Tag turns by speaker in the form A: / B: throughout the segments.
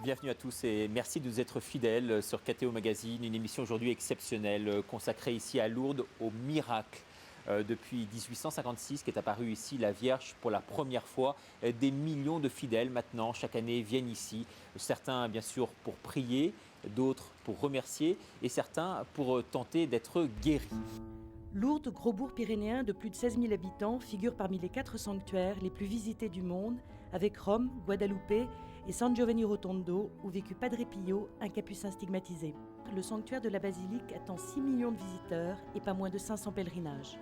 A: Bienvenue à tous et merci de nous être fidèles sur KTO Magazine, une émission aujourd'hui exceptionnelle consacrée ici à Lourdes au miracle. Depuis 1856 qu'est apparue ici la Vierge pour la première fois. Des millions de fidèles maintenant chaque année viennent ici, certains bien sûr pour prier, d'autres pour remercier et certains pour tenter d'être guéris.
B: Lourdes, gros bourg pyrénéen de plus de 16 000 habitants, figure parmi les 4 sanctuaires les plus visités du monde, avec Rome, Guadalupe et San Giovanni Rotondo, où vécut Padre Pio, un capucin stigmatisé. Le sanctuaire de la basilique attend 6 millions de visiteurs et pas moins de 500 pèlerinages.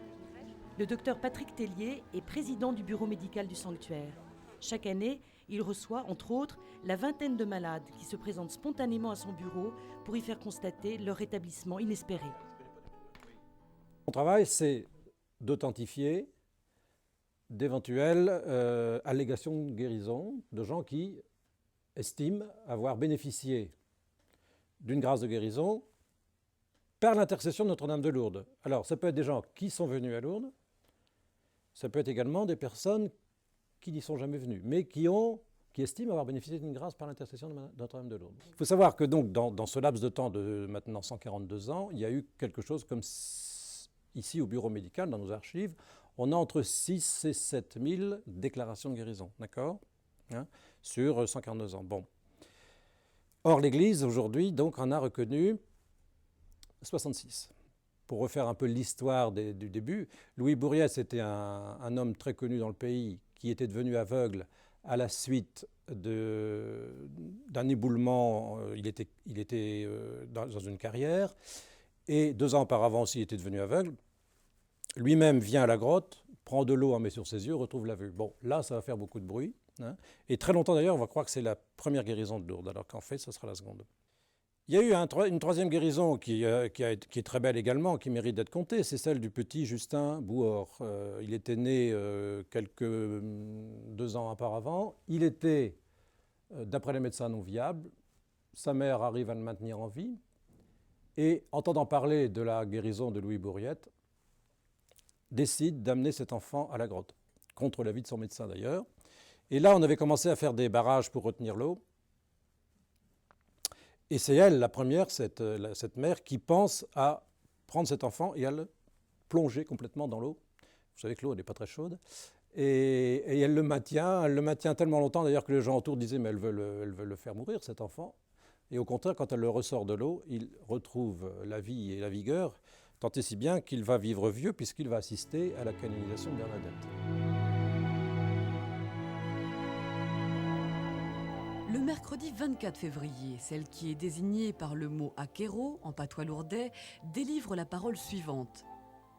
B: Le docteur Patrick Tellier est président du bureau médical du sanctuaire. Chaque année, il reçoit, entre autres, la vingtaine de malades qui se présentent spontanément à son bureau pour y faire constater leur rétablissement inespéré.
C: Mon travail, c'est d'authentifier d'éventuelles allégations de guérison de gens qui estiment avoir bénéficié d'une grâce de guérison par l'intercession de Notre-Dame de Lourdes. Alors, ça peut être des gens qui sont venus à Lourdes, ça peut être également des personnes qui n'y sont jamais venues, mais qui estiment avoir bénéficié d'une grâce par l'intercession de Notre-Dame de Lourdes. Il faut savoir que donc, dans ce laps de temps de maintenant 142 ans, il y a eu quelque chose comme ici au bureau médical, dans nos archives, on a entre 6 et 7 000 déclarations de guérison, d'accord, sur 142 ans. Bon. Or, l'Église, aujourd'hui, donc, en a reconnu 66. Pour refaire un peu l'histoire du début, Louis Bourriès était un homme très connu dans le pays qui était devenu aveugle à la suite d'un éboulement. Il était dans une carrière. Et 2 ans auparavant aussi, il était devenu aveugle. Lui-même vient à la grotte, prend de l'eau, en met sur ses yeux, retrouve la vue. Bon, là, ça va faire beaucoup de bruit. Et très longtemps d'ailleurs, on va croire que c'est la première guérison de Lourdes, alors qu'en fait, ce sera la seconde. Il y a eu une troisième guérison qui est très belle également, qui mérite d'être contée, c'est celle du petit Justin Bouhor. Il était né 2 ans auparavant. Il était, d'après les médecins, non viable. Sa mère arrive à le maintenir en vie. Et entendant parler de la guérison de Louis Bourriette, décide d'amener cet enfant à la grotte, contre l'avis de son médecin d'ailleurs. Et là, on avait commencé à faire des barrages pour retenir l'eau. Et c'est elle, la première, cette mère, qui pense à prendre cet enfant et à le plonger complètement dans l'eau. Vous savez que l'eau n'est pas très chaude. Et elle le maintient tellement longtemps d'ailleurs que les gens autour disaient « mais elle veut le faire mourir, cet enfant ». Et au contraire, quand elle le ressort de l'eau, il retrouve la vie et la vigueur, tant et si bien qu'il va vivre vieux puisqu'il va assister à la canonisation de Bernadette.
D: Le mercredi 24 février, celle qui est désignée par le mot akero, en patois lourdais, délivre la parole suivante.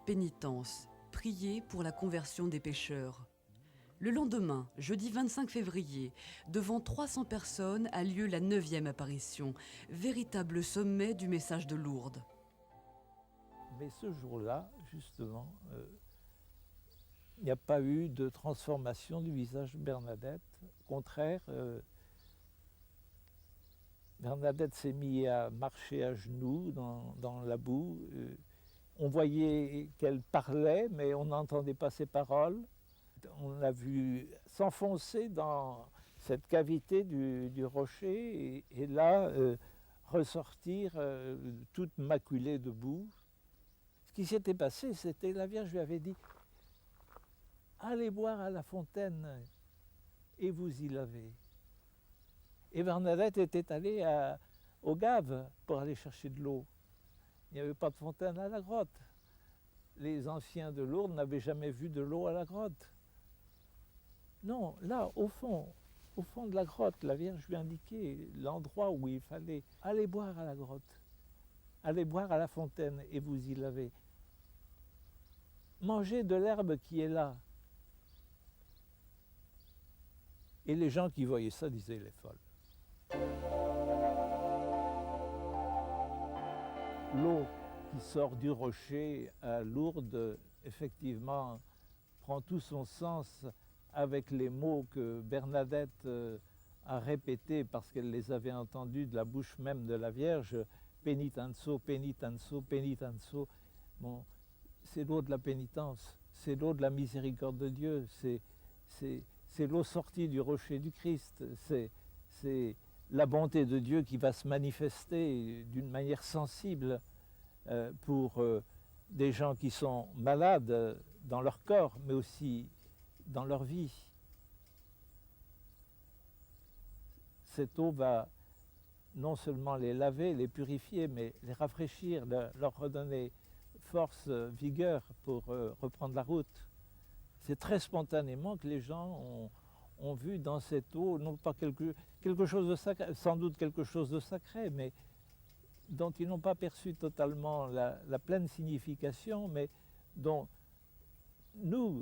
D: Pénitence, prier pour la conversion des pécheurs. Le lendemain, jeudi 25 février, devant 300 personnes a lieu la 9e apparition, véritable sommet du message de Lourdes.
E: Mais ce jour-là, justement, il n'y a pas eu de transformation du visage de Bernadette. Au contraire, Bernadette s'est mise à marcher à genoux dans la boue. On voyait qu'elle parlait, mais on n'entendait pas ses paroles. On l'a vu s'enfoncer dans cette cavité du rocher et là ressortir toute maculée de boue. Ce qui s'était passé, c'était la Vierge lui avait dit « Allez boire à la fontaine et vous y lavez ». Et Bernadette était allée au Gave pour aller chercher de l'eau. Il n'y avait pas de fontaine à la grotte. Les anciens de Lourdes n'avaient jamais vu de l'eau à la grotte. Non, là, au fond de la grotte, la Vierge lui indiquait l'endroit où il fallait aller boire à la grotte, aller boire à la fontaine et vous y lavez. Mangez de l'herbe qui est là. Et les gens qui voyaient ça disaient, elle est folle. L'eau qui sort du rocher à Lourdes, effectivement, prend tout son sens avec les mots que Bernadette a répétés parce qu'elle les avait entendus de la bouche même de la Vierge, penitenzo, penitenzo, penitenzo. Bon, c'est l'eau de la pénitence, c'est l'eau de la miséricorde de Dieu, c'est l'eau sortie du rocher du Christ, c'est la bonté de Dieu qui va se manifester d'une manière sensible pour des gens qui sont malades dans leur corps, mais aussi dans leur vie. Cette eau va non seulement les laver, les purifier, mais les rafraîchir, leur redonner force, vigueur pour reprendre la route. C'est très spontanément que les gens ont vu dans cette eau, non pas quelque chose de sacré, sans doute quelque chose de sacré, mais dont ils n'ont pas perçu totalement la pleine signification, mais dont nous,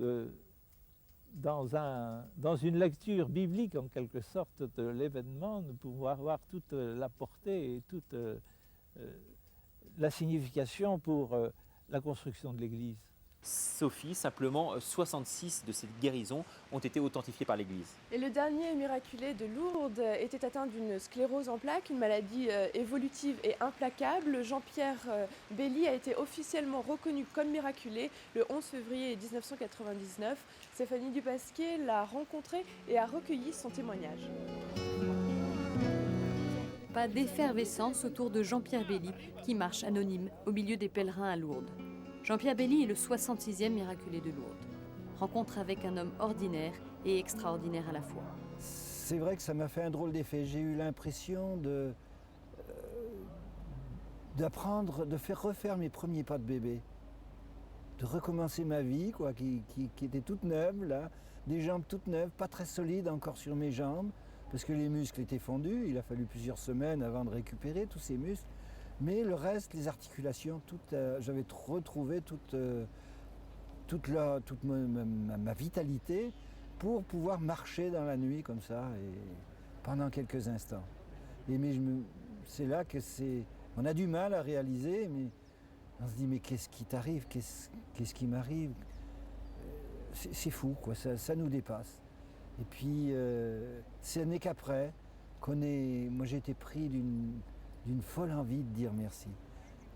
E: dans une lecture biblique en quelque sorte de l'événement, nous pouvons avoir toute la portée et toute la signification pour la construction de l'Église.
A: Sophie, simplement 66 de ces guérisons ont été authentifiées par l'Église.
F: Et le dernier miraculé de Lourdes était atteint d'une sclérose en plaques, une maladie évolutive et implacable. Jean-Pierre Belli a été officiellement reconnu comme miraculé le 11 février 1999. Stéphanie Dupasquier l'a rencontré et a recueilli son témoignage.
G: Pas d'effervescence autour de Jean-Pierre Belli qui marche anonyme au milieu des pèlerins à Lourdes. Jean-Pierre Belli est le 66e miraculé de Lourdes. Rencontre avec un homme ordinaire et extraordinaire à la fois.
H: C'est vrai que ça m'a fait un drôle d'effet. J'ai eu l'impression d'apprendre, de faire refaire mes premiers pas de bébé. De recommencer ma vie, quoi, qui était toute neuve, là. Des jambes toutes neuves, pas très solides encore sur mes jambes, parce que les muscles étaient fondus. Il a fallu plusieurs semaines avant de récupérer tous ces muscles. Mais le reste, les articulations, j'avais retrouvé toute ma vitalité pour pouvoir marcher dans la nuit comme ça et pendant quelques instants. C'est là que on a du mal à réaliser, mais on se dit mais qu'est-ce qui t'arrive, qu'est-ce qui m'arrive? C'est fou, quoi, ça nous dépasse. Et puis ce n'est qu'après moi j'ai été pris d'une folle envie de dire merci.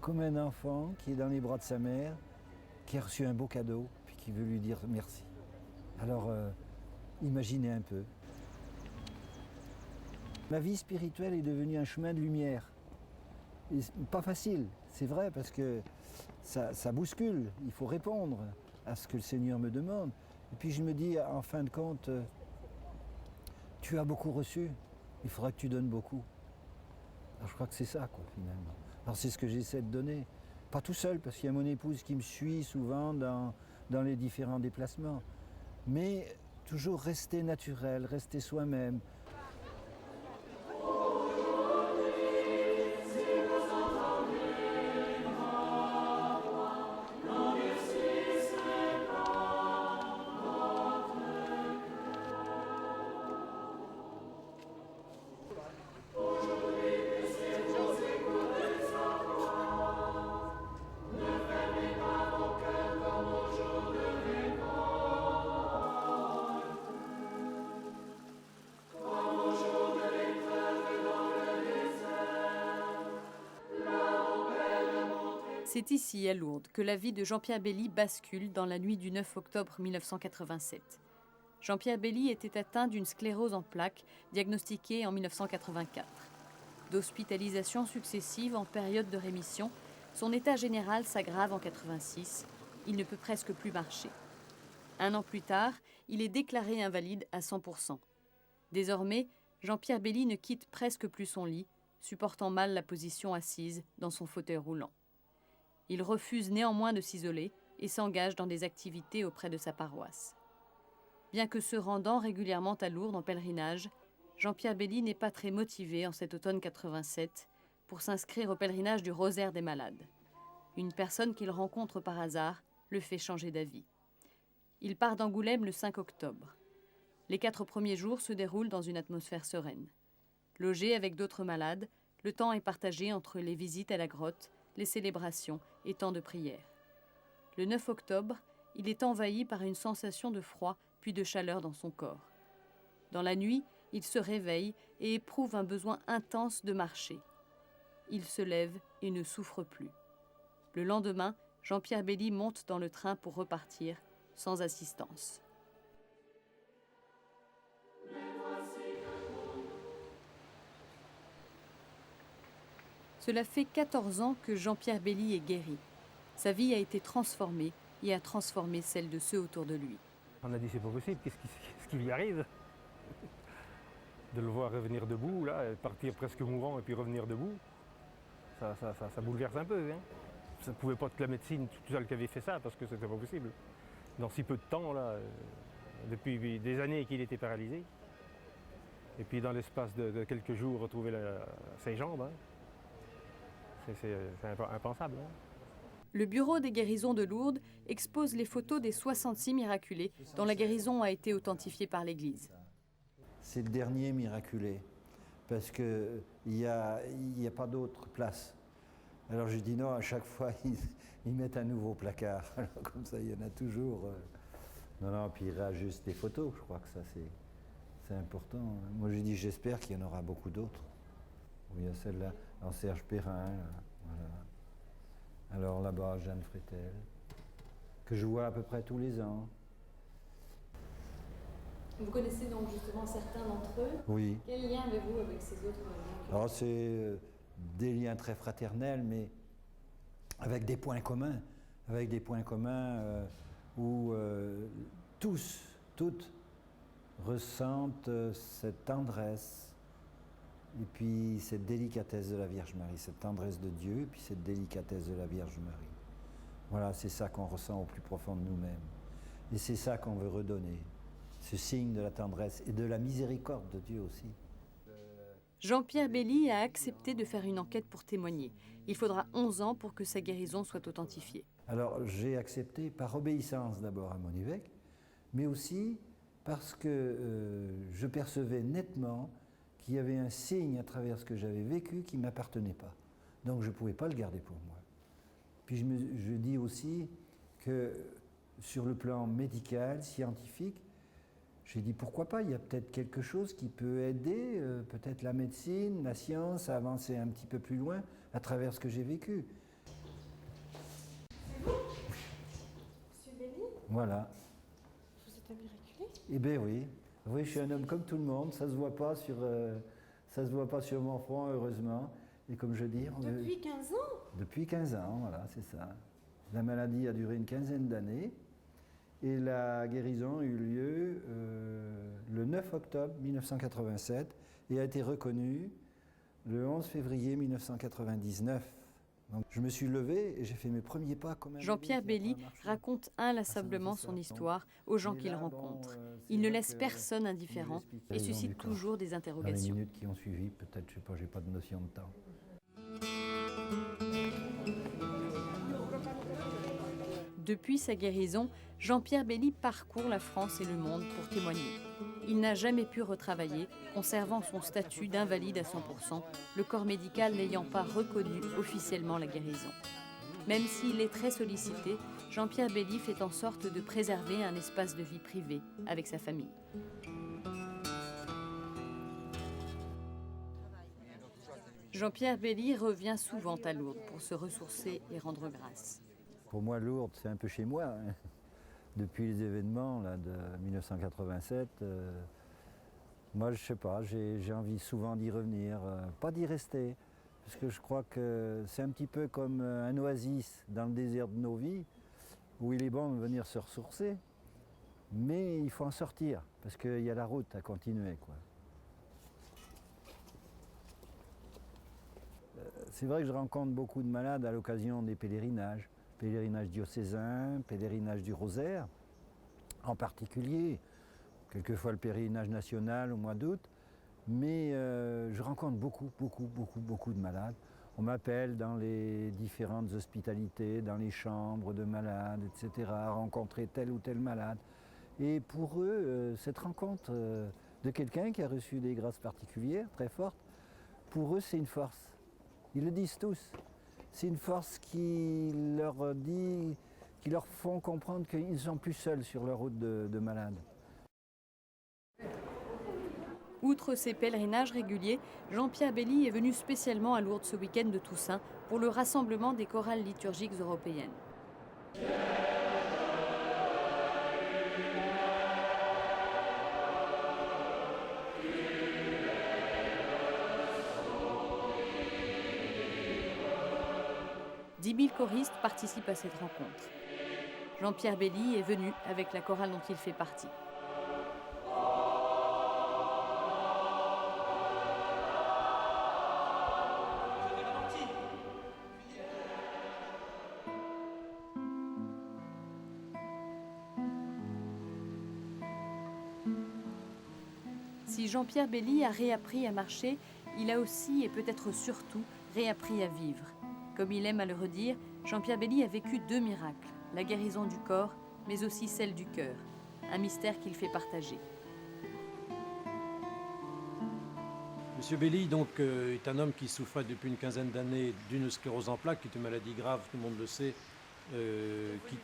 H: Comme un enfant qui est dans les bras de sa mère, qui a reçu un beau cadeau, puis qui veut lui dire merci. Alors, imaginez un peu. Ma vie spirituelle est devenue un chemin de lumière. Et pas facile, c'est vrai, parce que ça bouscule. Il faut répondre à ce que le Seigneur me demande. Et puis je me dis, en fin de compte, tu as beaucoup reçu, il faudra que tu donnes beaucoup. Alors je crois que c'est ça, quoi, finalement. Alors c'est ce que j'essaie de donner. Pas tout seul, parce qu'il y a mon épouse qui me suit souvent dans les différents déplacements. Mais toujours rester naturel, rester soi-même.
G: C'est ici, à Lourdes, que la vie de Jean-Pierre Belli bascule dans la nuit du 9 octobre 1987. Jean-Pierre Belli était atteint d'une sclérose en plaques, diagnostiquée en 1984. D'hospitalisations successives en période de rémission, son état général s'aggrave en 86. Il ne peut presque plus marcher. Un an plus tard, il est déclaré invalide à 100%. Désormais, Jean-Pierre Belli ne quitte presque plus son lit, supportant mal la position assise dans son fauteuil roulant. Il refuse néanmoins de s'isoler et s'engage dans des activités auprès de sa paroisse. Bien que se rendant régulièrement à Lourdes en pèlerinage, Jean-Pierre Belli n'est pas très motivé en cet automne 87 pour s'inscrire au pèlerinage du Rosaire des Malades. Une personne qu'il rencontre par hasard le fait changer d'avis. Il part d'Angoulême le 5 octobre. Les 4 premiers jours se déroulent dans une atmosphère sereine. Logé avec d'autres malades, le temps est partagé entre les visites à la grotte, les célébrations et temps de prière. Le 9 octobre, il est envahi par une sensation de froid puis de chaleur dans son corps. Dans la nuit, il se réveille et éprouve un besoin intense de marcher. Il se lève et ne souffre plus. Le lendemain, Jean-Pierre Belli monte dans le train pour repartir, sans assistance. Cela fait 14 ans que Jean-Pierre Belli est guéri. Sa vie a été transformée et a transformé celle de ceux autour de lui.
I: On a dit c'est pas possible, qu'est-ce qui lui arrive? De le voir revenir debout, là, partir presque mourant et puis revenir debout, ça bouleverse un peu. Hein. Ça ne pouvait pas être la médecine toute seule qui avait fait ça, parce que c'était pas possible. Dans si peu de temps, là, depuis des années qu'il était paralysé, et puis dans l'espace de quelques jours, retrouver ses jambes, hein. C'est impensable. Hein.
G: Le bureau des guérisons de Lourdes expose les photos des 66 miraculés dont la guérison a été authentifiée par l'Église.
H: C'est le dernier miraculé, parce qu'il n'y a pas d'autre place. Alors je dis non, à chaque fois, ils mettent un nouveau placard. Alors, comme ça, il y en a toujours. Non, puis ils réajustent les photos, je crois que ça, c'est important. Moi, je dis, j'espère qu'il y en aura beaucoup d'autres. Il y a celle-là, en Serge Perrin, là, voilà. Alors là-bas, Jeanne Frétel, que je vois à peu près tous les ans.
G: Vous connaissez donc justement certains d'entre eux.
H: Oui.
G: Quel lien avez-vous avec ces autres gens?
H: Alors c'est des liens très fraternels, mais avec des points communs. Avec des points communs où toutes ressentent cette tendresse et puis cette délicatesse de la Vierge Marie, cette tendresse de Dieu et puis cette délicatesse de la Vierge Marie. Voilà, c'est ça qu'on ressent au plus profond de nous-mêmes. Et c'est ça qu'on veut redonner, ce signe de la tendresse et de la miséricorde de Dieu aussi.
G: Jean-Pierre Belli a accepté de faire une enquête pour témoigner. Il faudra 11 ans pour que sa guérison soit authentifiée.
H: Alors j'ai accepté par obéissance d'abord à mon évêque, mais aussi parce que je percevais nettement qu'il y avait un signe à travers ce que j'avais vécu qui ne m'appartenait pas. Donc je ne pouvais pas le garder pour moi. Puis je dis aussi que sur le plan médical, scientifique, j'ai dit pourquoi pas, il y a peut-être quelque chose qui peut aider, peut-être la médecine, la science à avancer un petit peu plus loin à travers ce que j'ai vécu.
F: C'est vous, Monsieur Belli?
H: Voilà.
F: Vous êtes un miraculé?
H: Eh bien oui. Oui, je suis un homme comme tout le monde, ça se voit pas sur mon front, heureusement. Et comme je dis...
F: Depuis 15 ans?
H: Depuis 15 ans, voilà, c'est ça. La maladie a duré une quinzaine d'années et la guérison a eu lieu le 9 octobre 1987 et a été reconnue le 11 février 1999. Donc, je me suis levé et j'ai fait mes premiers pas comme un...
G: Jean-Pierre Belli raconte inlassablement son histoire aux gens qu'il rencontre. Il ne laisse personne indifférent et suscite toujours des
H: Dans les
G: interrogations.
H: minutes qui ont suivi, peut-être, je sais pas, j'ai pas de notion de temps.
G: Depuis sa guérison, Jean-Pierre Belli parcourt la France et le monde pour témoigner. Il n'a jamais pu retravailler, conservant son statut d'invalide à 100%, le corps médical n'ayant pas reconnu officiellement la guérison. Même s'il est très sollicité, Jean-Pierre Belli fait en sorte de préserver un espace de vie privé avec sa famille. Jean-Pierre Belli revient souvent à Lourdes pour se ressourcer et rendre grâce.
H: Pour moi, Lourdes, c'est un peu chez moi. Hein. Depuis les événements là, de 1987, moi, je sais pas, j'ai envie souvent d'y revenir, pas d'y rester, parce que je crois que c'est un petit peu comme un oasis dans le désert de nos vies, où il est bon de venir se ressourcer, mais il faut en sortir, parce qu'il y a la route à continuer, quoi. C'est vrai que je rencontre beaucoup de malades à l'occasion des pèlerinages diocésains, pèlerinage du rosaire, en particulier, quelquefois le pèlerinage national au mois d'août, mais je rencontre beaucoup de malades. On m'appelle dans les différentes hospitalités, dans les chambres de malades, etc., à rencontrer tel ou tel malade. Et pour eux, cette rencontre de quelqu'un qui a reçu des grâces particulières, très fortes, pour eux, c'est une force. Ils le disent tous. C'est une force qui leur dit qui leur font comprendre qu'ils ne sont plus seuls sur leur route de malade.
G: Outre ses pèlerinages réguliers, Jean-Pierre Belly est venu spécialement à Lourdes ce week-end de Toussaint pour le rassemblement des chorales liturgiques européennes. « 10 000 choristes participent à cette rencontre. Jean-Pierre Belly est venu avec la chorale dont il fait partie. Si Jean-Pierre Belly a réappris à marcher, il a aussi et peut-être surtout réappris à vivre. Comme il aime à le redire, Jean-Pierre Belly a vécu 2 miracles, la guérison du corps, mais aussi celle du cœur, un mystère qu'il fait partager.
C: Monsieur Belly donc, est un homme qui souffrait depuis une quinzaine d'années d'une sclérose en plaques, qui est une maladie grave, tout le monde le sait, qui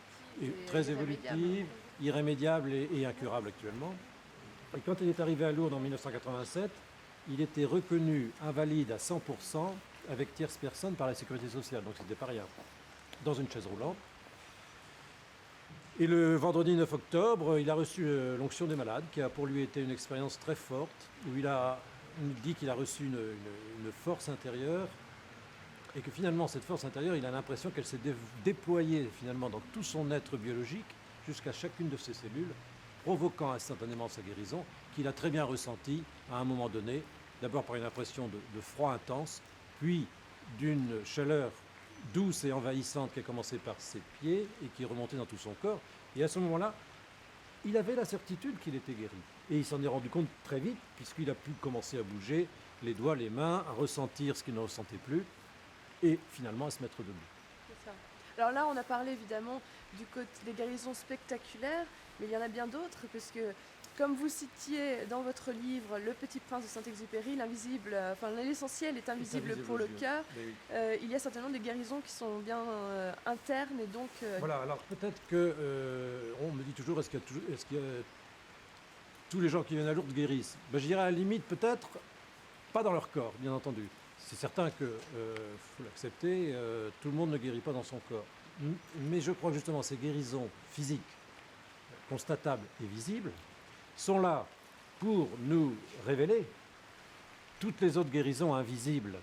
C: est très évolutive, irrémédiable et incurable actuellement. Et quand il est arrivé à Lourdes en 1987, il était reconnu invalide à 100% avec tierce personne par la sécurité sociale, donc c'était pas rien, dans une chaise roulante. Et le vendredi 9 octobre, il a reçu l'onction des malades, qui a pour lui été une expérience très forte, où il dit qu'il a reçu une force intérieure, et que finalement cette force intérieure, il a l'impression qu'elle s'est déployée finalement dans tout son être biologique, jusqu'à chacune de ses cellules, provoquant instantanément sa guérison, qu'il a très bien ressentie à un moment donné, d'abord par une impression de froid intense, puis d'une chaleur douce et envahissante qui a commencé par ses pieds et qui est remontée dans tout son corps. Et à ce moment-là, il avait la certitude qu'il était guéri. Et il s'en est rendu compte très vite, puisqu'il a pu commencer à bouger les doigts, les mains, à ressentir ce qu'il ne ressentait plus, et finalement à se mettre debout.
F: C'est ça. Alors là, on a parlé évidemment du côté des guérisons spectaculaires, mais il y en a bien d'autres, parce que, comme vous citiez dans votre livre Le Petit Prince de Saint-Exupéry, l'invisible, enfin l'essentiel est invisible pour le cœur. Il y a certainement des guérisons qui sont bien internes et donc.
C: Voilà. Alors peut-être que on me dit toujours est-ce qu'il y a tous les gens qui viennent à Lourdes guérissent. Ben, je dirais à la limite peut-être pas dans leur corps, bien entendu. C'est certain que faut l'accepter. Tout le monde ne guérit pas dans son corps. Mais je crois que justement ces guérisons physiques, constatables et visibles, sont là pour nous révéler toutes les autres guérisons invisibles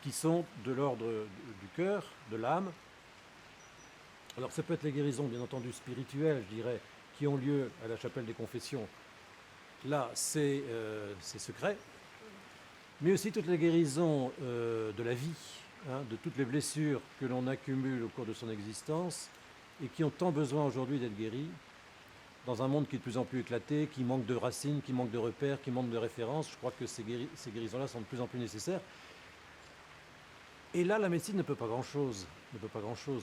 C: qui sont de l'ordre du cœur, de l'âme. Alors ça peut être les guérisons bien entendu spirituelles, je dirais, qui ont lieu à la chapelle des confessions. Là, c'est secret. Mais aussi toutes les guérisons de la vie, de toutes les blessures que l'on accumule au cours de son existence et qui ont tant besoin aujourd'hui d'être guéries dans un monde qui est de plus en plus éclaté, qui manque de racines, qui manque de repères, qui manque de références. Je crois que ces guérisons-là sont de plus en plus nécessaires. Et là, la médecine ne peut pas grand-chose.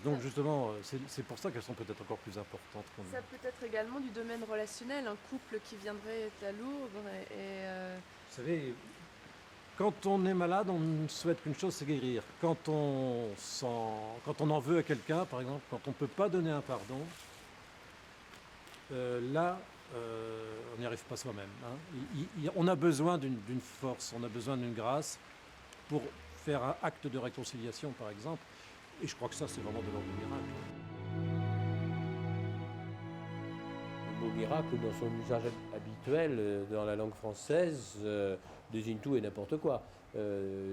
C: Donc justement, c'est pour ça qu'elles sont peut-être encore plus importantes.
F: Ça peut être également du domaine relationnel, un couple qui viendrait à Lourdes
C: Vous savez, quand on est malade, on ne souhaite qu'une chose, c'est guérir. Quand on en veut à quelqu'un, par exemple, quand on ne peut pas donner un pardon, là, on n'y arrive pas soi-même. On a besoin d'une force, on a besoin d'une grâce pour faire un acte de réconciliation, par exemple. Et je crois que ça, c'est vraiment de l'ordre du miracle.
J: Le mot miracle, dans son usage habituel dans la langue française, désigne tout et n'importe quoi.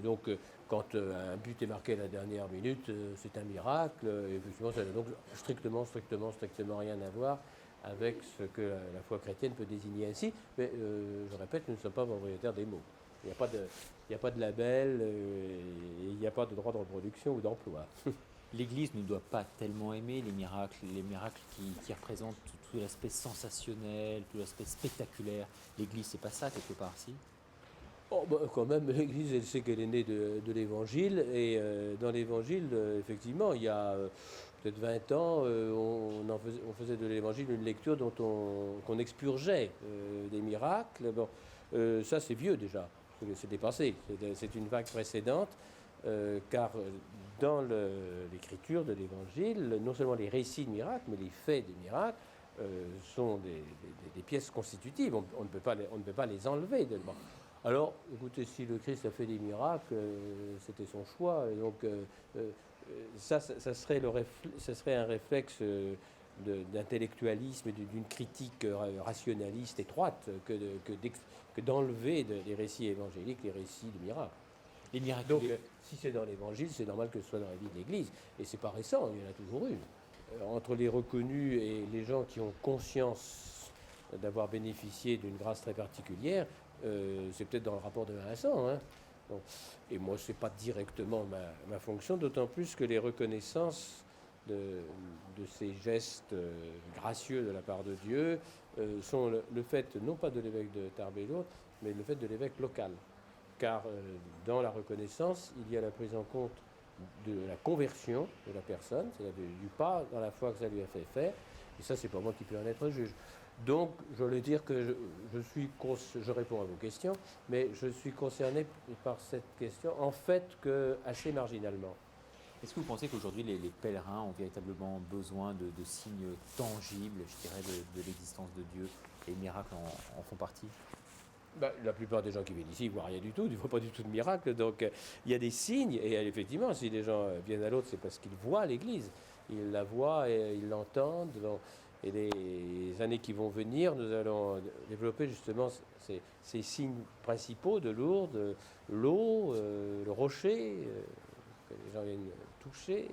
J: Donc, quand un but est marqué à la dernière minute, c'est un miracle. Et effectivement, ça n'a donc strictement rien à voir avec ce que la foi chrétienne peut désigner ainsi. Mais je répète, nous ne sommes pas propriétaires des mots. Il n'y a pas de label, il n'y a pas de droit de reproduction ou d'emploi.
A: L'Église ne doit pas tellement aimer les miracles qui représentent tout l'aspect sensationnel, tout l'aspect spectaculaire. L'Église, c'est pas ça quelque part, si?
J: Oh, bah, quand même, l'Église, elle sait qu'elle est née de l'Évangile, et dans l'Évangile, effectivement, il y a peut-être 20 ans, on faisait de l'Évangile une lecture dont qu'on expurgeait des miracles. Bon, ça, c'est vieux déjà, c'est dépassé, c'est une vague précédente. car dans l'écriture de l'Évangile, non seulement les récits de miracles, mais les faits des miracles sont des pièces constitutives. On ne peut pas les enlever. Alors, écoutez, si le Christ a fait des miracles, c'était son choix. Et donc, ça serait un réflexe d'intellectualisme, d'une critique rationaliste étroite que d'enlever des récits évangéliques les récits de miracles.
A: Les miracles.
J: Donc, si c'est dans l'Évangile, c'est normal que ce soit dans la vie de l'Église. Et c'est pas récent, il y en a toujours eu. Entre les reconnus et les gens qui ont conscience d'avoir bénéficié d'une grâce très particulière, c'est peut-être dans le rapport de 1 à 100. Hein. Bon. Et moi, ce n'est pas directement ma fonction, d'autant plus que les reconnaissances de ces gestes gracieux de la part de Dieu sont le fait, non pas de l'évêque de Tarbes et l'autre, mais le fait de l'évêque local. Car dans la reconnaissance, il y a la prise en compte de la conversion de la personne, c'est-à-dire du pas dans la foi que ça lui a fait faire. Et ça, c'est pas moi qui peux en être juge. Donc, je veux dire que je réponds à vos questions, mais je suis concerné par cette question, en fait, assez marginalement.
A: Est-ce que vous pensez qu'aujourd'hui, les pèlerins ont véritablement besoin de signes tangibles, je dirais, de l'existence de Dieu, et les miracles en font partie?
J: La plupart des gens qui viennent ici ne voient rien du tout, ils ne voient pas du tout de miracle. Donc, il y a des signes, et effectivement, si les gens viennent à l'autre, c'est parce qu'ils voient l'Église. Ils la voient et ils l'entendent. Et les années qui vont venir, nous allons développer justement ces signes principaux de Lourdes, l'eau, le rocher, que les gens viennent toucher,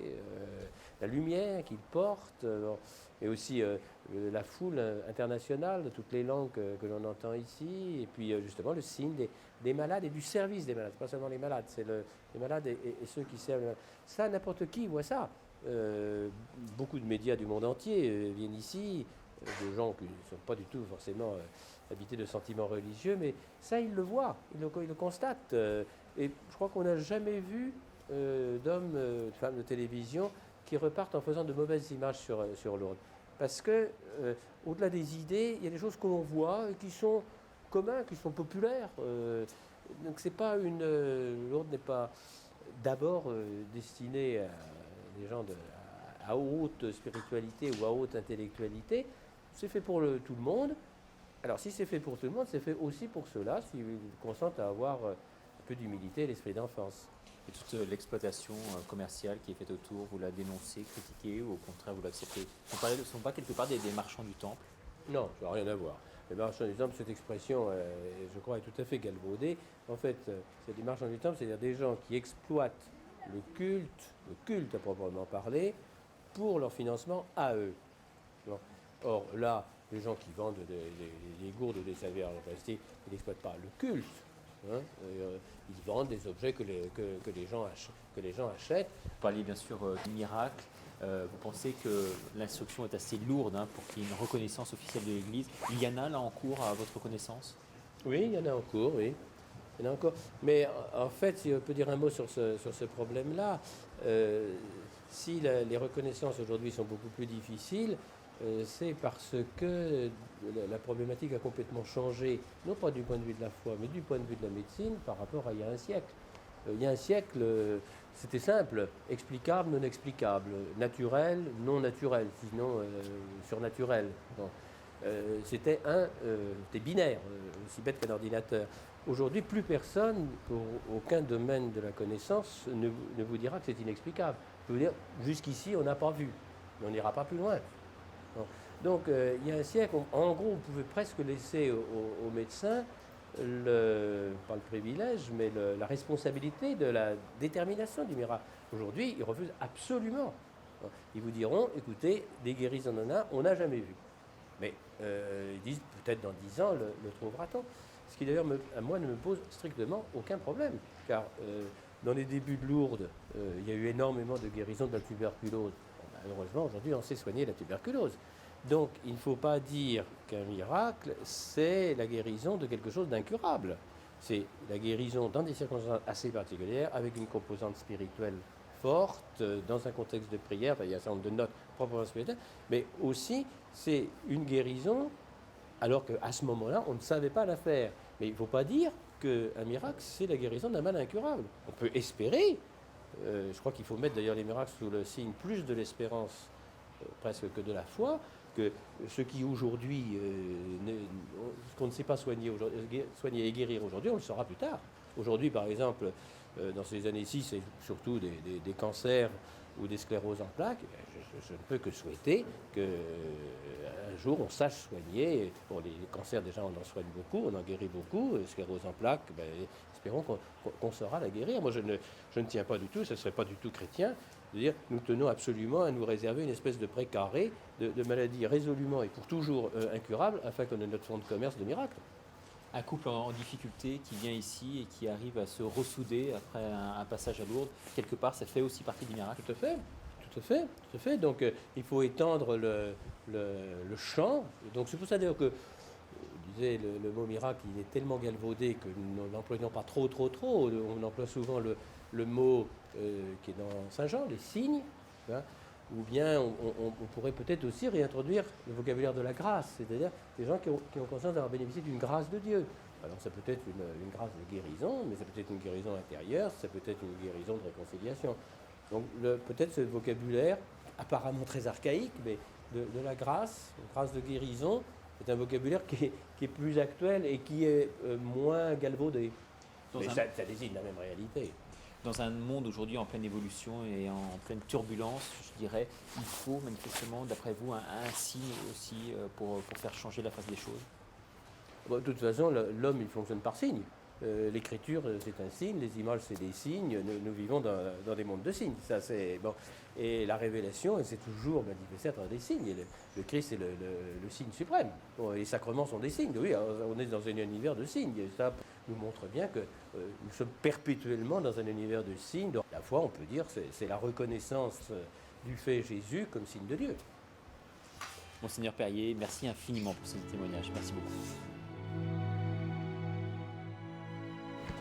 J: la lumière qu'ils portent, et aussi la foule internationale de toutes les langues que l'on entend ici, et puis justement le signe des malades et du service des malades. Pas seulement les malades, c'est les malades et ceux qui servent les malades. Ça, n'importe qui voit ça. Beaucoup de médias du monde entier viennent ici, de gens qui ne sont pas du tout forcément habités de sentiments religieux, mais ça, ils le voient, ils le constatent. Et je crois qu'on n'a jamais vu d'hommes, de femmes de télévision qui repartent en faisant de mauvaises images sur Lourdes. Parce que, au-delà des idées, il y a des choses que l'on voit et qui sont communs, qui sont populaires. Donc c'est pas Lourdes n'est pas d'abord destinée à des gens à haute spiritualité ou à haute intellectualité. C'est fait pour tout le monde. Alors si c'est fait pour tout le monde, c'est fait aussi pour ceux-là, s'ils consentent à avoir un peu d'humilité et l'esprit d'enfance.
A: Et toute l'exploitation commerciale qui est faite autour, vous la dénoncez, critiquez ou au contraire vous l'acceptez? Ce ne sont pas quelque part des marchands du temple?
J: Non, ça n'a rien à voir. Les marchands du temple, cette expression, je crois, est tout à fait galvaudée. En fait, c'est des marchands du temple, c'est-à-dire des gens qui exploitent le culte à proprement parler, pour leur financement à eux. Bon. Or, là, les gens qui vendent des gourdes ou des serviettes en plastique, ils n'exploitent pas le culte. Hein, ils vendent des objets que les gens achètent.
A: Vous parliez bien sûr du miracle. Vous pensez que l'instruction est assez lourde pour qu'il y ait une reconnaissance officielle de l'Église? Il y en a là en cours à votre connaissance?
J: Oui, il y en a en cours, oui. Il y en a encore. Mais en fait, si on peut dire un mot sur ce problème-là, si les reconnaissances aujourd'hui sont beaucoup plus difficiles, c'est parce que la problématique a complètement changé, non pas du point de vue de la foi, mais du point de vue de la médecine par rapport à il y a un siècle. Il y a un siècle, c'était simple, explicable, non explicable, naturel, non naturel, sinon surnaturel. Bon. C'était binaire, aussi bête qu'un ordinateur. Aujourd'hui, plus personne, pour aucun domaine de la connaissance, ne vous dira que c'est inexplicable. Je veux dire, jusqu'ici, on n'a pas vu, mais on n'ira pas plus loin. Bon. Donc, il y a un siècle, en gros, on pouvait presque laisser aux médecins, pas le privilège, mais la responsabilité de la détermination du miracle. Aujourd'hui, ils refusent absolument. Ils vous diront, écoutez, des guérisons on n'a jamais vu. Mais ils disent, peut-être dans 10 ans, le trouvera-t-on. Ce qui d'ailleurs, à moi, ne me pose strictement aucun problème. Car dans les débuts de Lourdes, il y a eu énormément de guérisons de la tuberculose. Malheureusement, aujourd'hui, on sait soigner la tuberculose. Donc, il ne faut pas dire qu'un miracle, c'est la guérison de quelque chose d'incurable. C'est la guérison dans des circonstances assez particulières, avec une composante spirituelle forte, dans un contexte de prière. Enfin, il y a un certain nombre de notes proprement spirituelles, mais aussi, c'est une guérison, alors qu'à ce moment-là, on ne savait pas la faire. Mais il ne faut pas dire qu'un miracle, c'est la guérison d'un mal incurable. On peut espérer Je crois qu'il faut mettre d'ailleurs les miracles sous le signe plus de l'espérance presque que de la foi, que ce qui aujourd'hui, ce qu'on ne sait pas soigner et guérir aujourd'hui, on le saura plus tard. Aujourd'hui, par exemple, dans ces années-ci, c'est surtout des cancers ou des scléroses en plaques. Je ne peux que souhaiter qu'un jour on sache soigner. Bon, les cancers, déjà, on en soigne beaucoup, on en guérit beaucoup. Sclérose en plaques, espérons qu'on saura la guérir. Moi, je ne tiens pas du tout, ce ne serait pas du tout chrétien, de dire nous tenons absolument à nous réserver une espèce de précaré de maladies résolument et pour toujours incurables, afin qu'on ait notre fonds de commerce de miracles.
A: Un couple en difficulté qui vient ici et qui arrive à se ressouder après un passage à Lourdes, quelque part, ça fait aussi partie du miracle.
J: Tout à fait. Donc, il faut étendre le champ. Donc, c'est pour ça d'ailleurs que, je disais, le mot miracle, il est tellement galvaudé que nous n'employons pas trop. On emploie souvent le mot qui est dans Saint-Jean, les signes, hein, ou bien on pourrait peut-être aussi réintroduire le vocabulaire de la grâce, c'est-à-dire des gens qui ont conscience d'avoir bénéficié d'une grâce de Dieu. Alors ça peut être une grâce de guérison, mais ça peut être une guérison intérieure, ça peut être une guérison de réconciliation. Donc peut-être ce vocabulaire, apparemment très archaïque, mais de la grâce de guérison, c'est un vocabulaire qui est plus actuel et qui est moins galvaudé. Mais ça désigne la même réalité.
A: Dans un monde aujourd'hui en pleine évolution et en pleine turbulence, je dirais, il faut manifestement, d'après vous, un signe aussi pour faire changer la face des choses.
J: Bon, de toute façon, l'homme, il fonctionne par signes. L'écriture, c'est un signe, les images, c'est des signes. Nous vivons dans des mondes de signes. Ça, c'est, bon. Et la révélation, c'est toujours manifestée à travers des signes. Et le Christ est le signe suprême. Bon, les sacrements sont des signes. Oui, on est dans un univers de signes. Et ça nous montre bien que nous sommes perpétuellement dans un univers de signes. Donc, la foi, on peut dire, c'est la reconnaissance du fait Jésus comme signe de Dieu.
A: Monseigneur Perrier, merci infiniment pour ce témoignage. Merci beaucoup.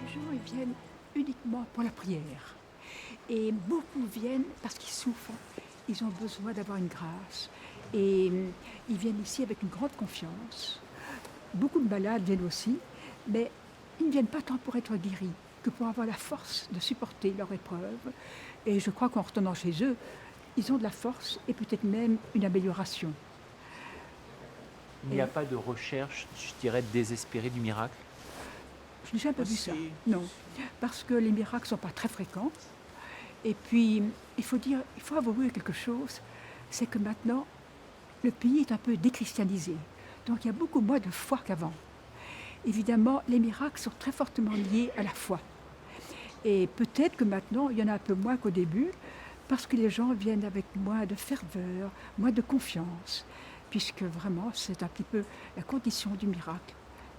K: Les gens ils viennent uniquement pour la prière. Et beaucoup viennent parce qu'ils souffrent. Ils ont besoin d'avoir une grâce. Et ils viennent ici avec une grande confiance. Beaucoup de malades viennent aussi, mais ils ne viennent pas tant pour être guéris que pour avoir la force de supporter leur épreuve. Et je crois qu'en retournant chez eux, ils ont de la force et peut-être même une amélioration.
A: Il n'y a pas de recherche, je dirais, désespérée du miracle?
K: Je n'ai jamais vu ça, non. Parce que les miracles ne sont pas très fréquents. Et puis, il faut avouer quelque chose, c'est que maintenant, le pays est un peu déchristianisé. Donc il y a beaucoup moins de foi qu'avant. Évidemment, les miracles sont très fortement liés à la foi. Et peut-être que maintenant, il y en a un peu moins qu'au début, parce que les gens viennent avec moins de ferveur, moins de confiance, puisque vraiment, c'est un petit peu la condition du miracle.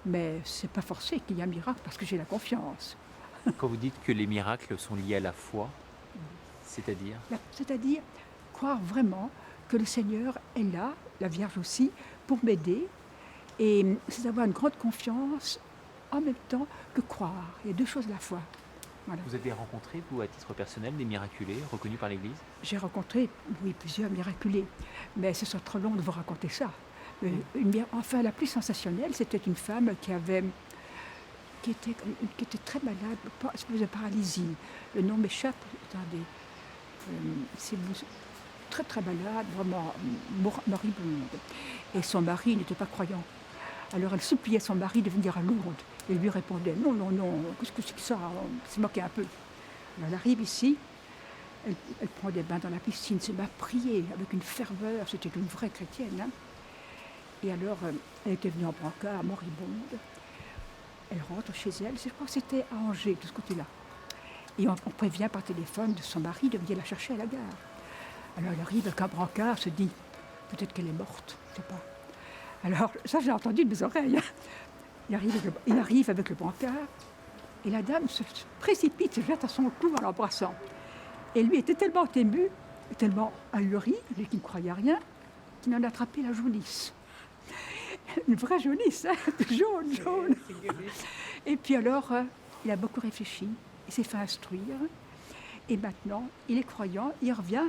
K: Mais ce n'est pas forcé qu'il y ait un miracle parce que j'ai la confiance.
A: Quand vous dites que les miracles sont liés à la foi, c'est-à-dire?
K: C'est-à-dire croire vraiment que le Seigneur est là, la Vierge aussi, pour m'aider. Et c'est avoir une grande confiance en même temps que croire. Il y a deux choses la foi. Voilà.
A: Vous avez rencontré, vous, à titre personnel, des miraculés reconnus par l'Église?
K: J'ai rencontré, oui, plusieurs miraculés. Mais ce serait trop long de vous raconter ça. Enfin, la plus sensationnelle, c'était une femme qui était très malade, de paralysie. Le nom m'échappe, attendez. C'est très très malade, vraiment moribonde. Et son mari n'était pas croyant. Alors elle suppliait son mari de venir à Lourdes. Et lui répondait non, qu'est-ce que c'est que ça? On s'est moqué un peu. Alors elle arrive ici, elle prend des bains dans la piscine, se met à prier avec une ferveur, c'était une vraie chrétienne. Hein. Et alors, elle était venue en brancard, moribonde. Elle rentre chez elle, je crois que c'était à Angers, de ce côté-là. Et on prévient par téléphone de son mari de venir la chercher à la gare. Alors elle arrive avec un brancard, se dit, peut-être qu'elle est morte, je ne sais pas. Alors, ça j'ai entendu de mes oreilles. Il arrive avec le brancard, et la dame se précipite, se jette à son cou en l'embrassant. Et lui était tellement ému, tellement ahuri, lui qui ne croyait à rien, qu'il en a attrapé la jaunisse. Une vraie jaunisse, hein, jaune. Et puis alors, il a beaucoup réfléchi, il s'est fait instruire, et maintenant, il est croyant, il revient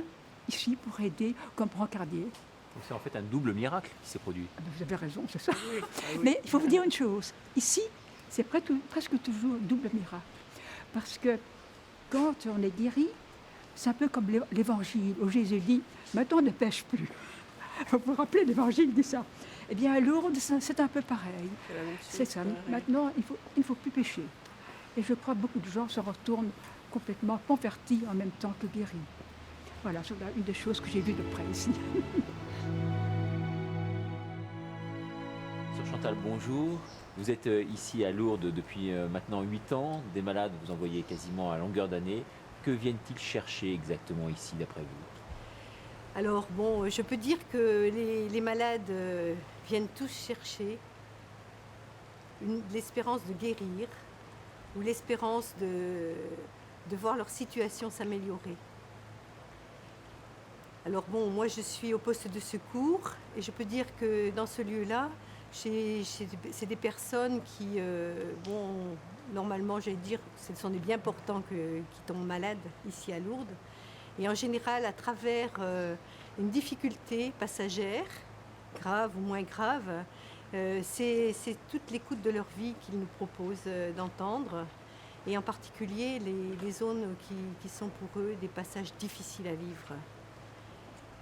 K: ici pour aider comme brancardier.
A: Donc c'est en fait un double miracle qui s'est produit.
K: Vous avez raison, c'est ça. Mais il faut vous dire une chose, ici, c'est presque toujours double miracle. Parce que quand on est guéri, C'est un peu comme l'évangile, où Jésus dit « Maintenant, ne pêche plus ». Vous vous rappelez, l'évangile dit ça. Eh bien, à Lourdes, c'est un peu pareil. C'est ça. Maintenant, il faut plus pécher. Et je crois que beaucoup de gens se retournent complètement convertis en même temps que guéris. Voilà, c'est une des choses que j'ai vues de près ici.
A: Sœur Chantal, bonjour. Vous êtes ici à Lourdes depuis maintenant 8 ans. Des malades, vous en voyez quasiment à longueur d'année. Que viennent-ils chercher exactement ici, d'après vous?
L: Alors bon, je peux dire que les malades viennent tous chercher l'espérance de guérir ou l'espérance de voir leur situation s'améliorer. Alors bon, moi je suis au poste de secours et je peux dire que dans ce lieu-là, c'est des personnes qui, normalement j'allais dire, ce sont des bien portants qui tombent malades ici à Lourdes. Et en général, à travers une difficulté passagère, grave ou moins grave, c'est toute l'écoute de leur vie qu'ils nous proposent d'entendre. Et en particulier les zones qui sont pour eux des passages difficiles à vivre.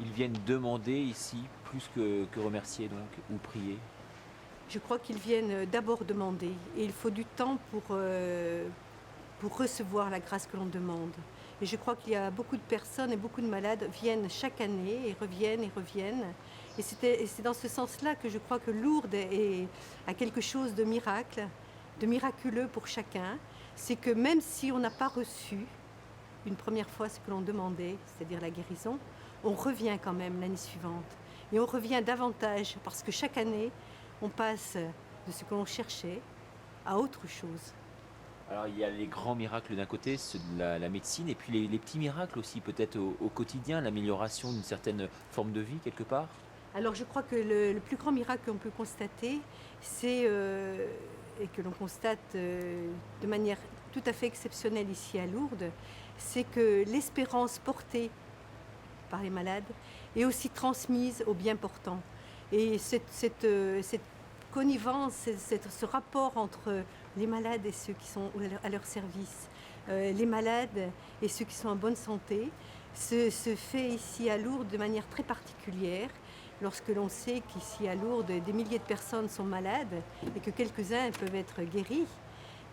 A: Ils viennent demander ici plus que remercier donc, ou prier?
L: Je crois qu'ils viennent d'abord demander. Et il faut du temps pour recevoir la grâce que l'on demande. Et je crois qu'il y a beaucoup de personnes et beaucoup de malades viennent chaque année et reviennent et reviennent. Et c'est dans ce sens-là que je crois que Lourdes a quelque chose de miracle, de miraculeux pour chacun. C'est que même si on n'a pas reçu une première fois ce que l'on demandait, c'est-à-dire la guérison, on revient quand même l'année suivante. Et on revient davantage parce que chaque année, on passe de ce que l'on cherchait à autre chose.
A: Alors il y a les grands miracles d'un côté, ceux de la médecine, et puis les petits miracles aussi peut-être au quotidien, l'amélioration d'une certaine forme de vie quelque part.
L: Alors je crois que le plus grand miracle qu'on peut constater, c'est, et que l'on constate de manière tout à fait exceptionnelle ici à Lourdes, c'est que l'espérance portée par les malades est aussi transmise aux bien portants. Et cette connivence, ce rapport entre les malades et ceux qui sont à leur service, les malades et ceux qui sont en bonne santé, se fait ici à Lourdes de manière très particulière. Lorsque l'on sait qu'ici à Lourdes, des milliers de personnes sont malades et que quelques-uns peuvent être guéris,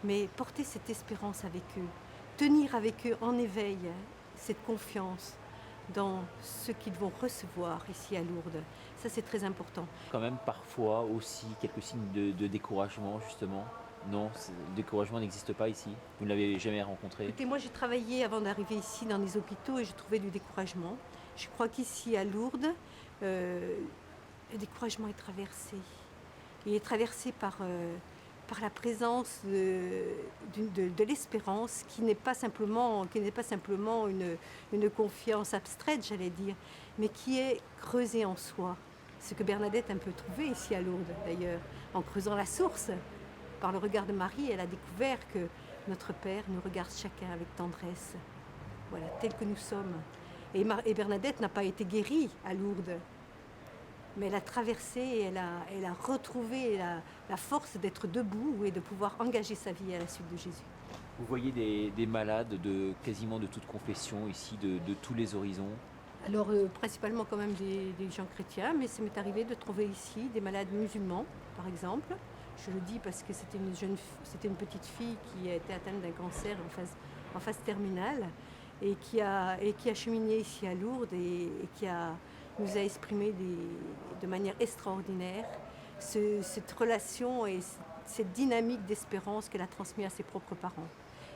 L: mais porter cette espérance avec eux, tenir avec eux en éveil cette confiance dans ce qu'ils vont recevoir ici à Lourdes, ça c'est très important.
A: Quand même parfois aussi quelques signes de découragement justement. Non, le découragement n'existe pas ici. Vous ne l'avez jamais rencontré?
L: Écoutez, moi j'ai travaillé avant d'arriver ici dans les hôpitaux et j'ai trouvé du découragement. Je crois qu'ici à Lourdes, le découragement est traversé. Il est traversé par la présence de l'espérance qui n'est pas simplement une confiance abstraite, j'allais dire, mais qui est creusée en soi. Ce que Bernadette a un peu trouvé ici à Lourdes d'ailleurs, en creusant la source. Par le regard de Marie, elle a découvert que notre Père nous regarde chacun avec tendresse, voilà, tel que nous sommes. Et Bernadette n'a pas été guérie à Lourdes, mais elle a traversé et elle a retrouvé la force d'être debout et de pouvoir engager sa vie à la suite de Jésus.
A: Vous voyez des malades quasiment de toute confession ici, de tous les horizons?
L: Alors principalement quand même des gens chrétiens, mais ça m'est arrivé de trouver ici des malades musulmans, par exemple. Je le dis parce que c'était une petite fille qui a été atteinte d'un cancer en phase terminale et qui a cheminé ici à Lourdes et qui nous a exprimé de manière extraordinaire cette relation et cette dynamique d'espérance qu'elle a transmise à ses propres parents.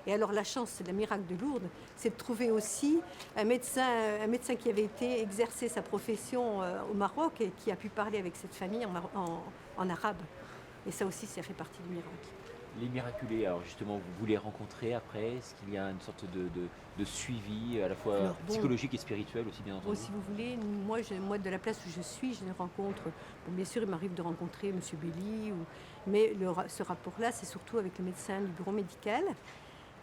L: Et alors la chance, c'est le miracle de Lourdes, c'est de trouver aussi un médecin qui avait été exercer sa profession au Maroc et qui a pu parler avec cette famille en arabe. Et ça aussi, ça fait partie du miracle.
A: Les miraculés, alors justement, vous les rencontrez après? Est-ce qu'il y a une sorte de suivi, à la fois psychologique et spirituel aussi, bien entendu?
L: Si vous voulez, moi, de la place où je suis, je les rencontre. Bon, bien sûr, il m'arrive de rencontrer M. Belli, mais ce rapport-là, c'est surtout avec le médecin du bureau médical.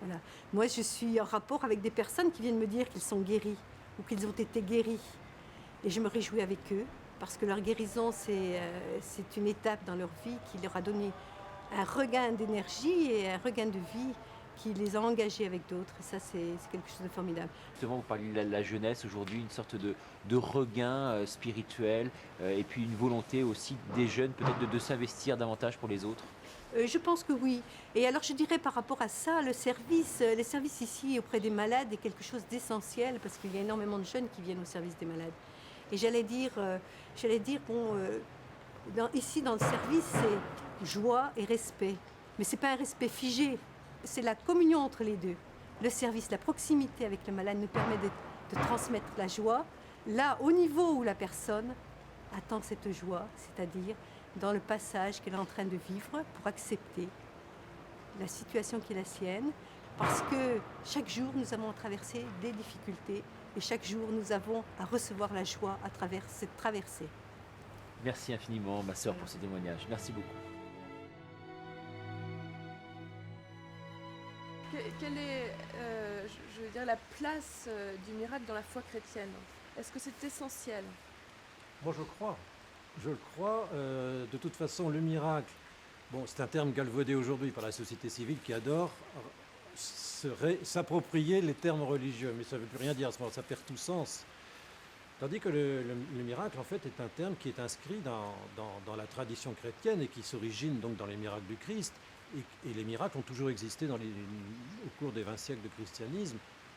L: Voilà. Moi, je suis en rapport avec des personnes qui viennent me dire qu'ils sont guéris ou qu'ils ont été guéris. Et je me réjouis avec eux, parce que leur guérison, c'est une étape dans leur vie qui leur a donné un regain d'énergie et un regain de vie qui les a engagés avec d'autres. Et ça, c'est quelque chose de formidable.
A: Justement, vous parlez de la jeunesse aujourd'hui, une sorte de regain spirituel et puis une volonté aussi des jeunes peut-être de s'investir davantage pour les autres.
L: Je pense que oui. Et alors je dirais par rapport à ça, les services ici auprès des malades est quelque chose d'essentiel parce qu'il y a énormément de jeunes qui viennent au service des malades. Et j'allais dire ici dans le service, c'est joie et respect. Mais ce n'est pas un respect figé, c'est la communion entre les deux. Le service, la proximité avec le malade nous permet de transmettre la joie là, au niveau où la personne attend cette joie, c'est-à-dire dans le passage qu'elle est en train de vivre pour accepter la situation qui est la sienne, parce que chaque jour nous avons traversé des difficultés et chaque jour nous avons à recevoir la joie à travers cette traversée.
A: Merci infiniment, ma sœur, pour ce témoignage. Merci beaucoup.
F: Quelle est, je veux dire, la place du miracle dans la foi chrétienne? Est-ce que c'est essentiel?
C: Moi, je crois. Je le crois. De toute façon, le miracle, bon, c'est un terme galvaudé aujourd'hui par la société civile qui adore s'approprier les termes religieux, mais ça ne veut plus rien dire à ce moment-là, ça perd tout sens. Tandis que le miracle, en fait, est un terme qui est inscrit dans la tradition chrétienne et qui s'origine donc dans les miracles du Christ. Et les miracles ont toujours existé au cours des 20 siècles de christianisme.